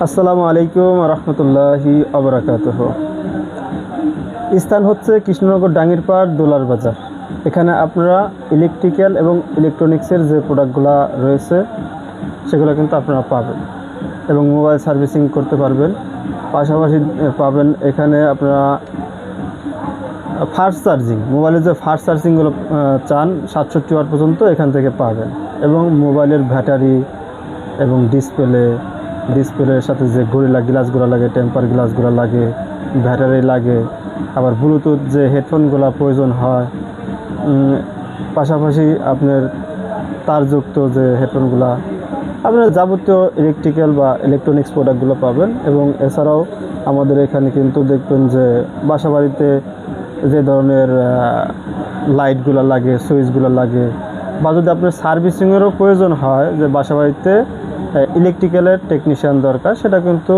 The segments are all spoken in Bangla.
আসসালামু আলাইকুম রহমতুল্লাহি আবরাকাতুহ। স্থান হচ্ছে কৃষ্ণনগর ডাঙ্গিরপাড় দোলার বাজার। এখানে আপনারা ইলেকট্রিক্যাল এবং ইলেকট্রনিক্সের যে প্রোডাক্টগুলো রয়েছে সেগুলো কিন্তু আপনারা পাবেন এবং মোবাইল সার্ভিসিং করতে পারবেন। পাশাপাশি পাবেন এখানে আপনারা ফাস্ট চার্জিং, মোবাইলের যে ফাস্ট চার্জিংগুলো চান 67 ওয়াট পর্যন্ত এখান থেকে পাবেন। এবং মোবাইলের ব্যাটারি এবং ডিসপ্লের সাথে যে গরিলা গ্লাসগুলো লাগে, টেম্পার গ্লাসগুলো লাগে, ব্যাটারি লাগে, আবার ব্লুটুথ যে হেডফোনগুলো প্রয়োজন হয়, পাশাপাশি আপনার তারযুক্ত যে হেডফোনগুলো, আপনার যাবতীয় ইলেকট্রিক্যাল বা ইলেকট্রনিক্স প্রোডাক্টগুলো পাবেন। এবং এছাড়াও আমাদের এখানে কিন্তু দেখবেন যে বাসাবাড়িতে যে ধরনের লাইটগুলো লাগে, সুইচগুলো লাগে, বা যদি আপনার সার্ভিসিংয়েরও প্রয়োজন হয় যে বাসাবাড়িতে ইলেকট্রিক্যালের টেকনিশিয়ান দরকার, সেটা কিন্তু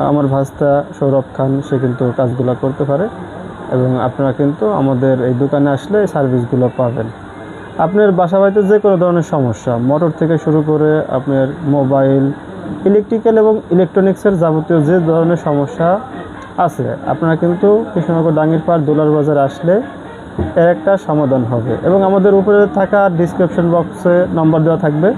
আমার ভাস্তা সৌরভ খান সে কিন্তু কাজগুলো করতে পারে। এবং আপনারা কিন্তু আমাদের এই দোকানে আসলে এই সার্ভিসগুলো পাবেন। আপনার বাসাবাড়িতে যে কোনো ধরনের সমস্যা, মোটর থেকে শুরু করে আপনার মোবাইল, ইলেকট্রিক্যাল এবং ইলেকট্রনিক্সের যাবতীয় যে ধরনের সমস্যা আছে, আপনারা কিন্তু কৃষ্ণনগর ডাঙ্গিরপাড় দোলার বাজার আসলে এর একটা সমাধান হবে। এবং আমাদের উপরে থাকা ডিসক্রিপশন বক্সে নম্বর দেওয়া থাকবে,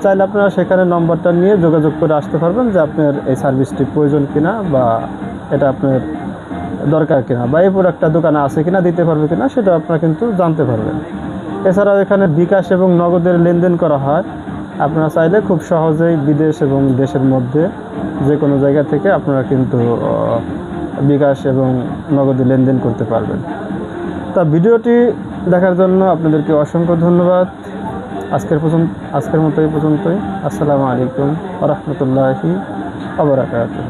চাইলে আপনারা সেখানে নম্বরটা নিয়ে যোগাযোগ করে আসতে পারবেন যে আপনার এই সার্ভিসটি প্রয়োজন কিনা, বা এটা আপনার দরকার কিনা, বা এই প্রোডাক্টটা দোকানে আছে কিনা, দিতে পারবে কিনা, সেটা আপনারা কিন্তু জানতে পারবেন। এছাড়াও এখানে বিকাশ এবং নগদের লেনদেন করা হয়। আপনারা চাইলে খুব সহজেই বিদেশ এবং দেশের মধ্যে যে কোনো জায়গা থেকে আপনারা কিন্তু বিকাশ এবং নগদে লেনদেন করতে পারবেন। তা ভিডিওটি দেখার জন্য আপনাদেরকে অসংখ্য ধন্যবাদ। আজকের মতো এই পর্যন্তই। আসসালামু আলাইকুম ওয়া রাহমাতুল্লাহি ওয়া বারাকাতুহু।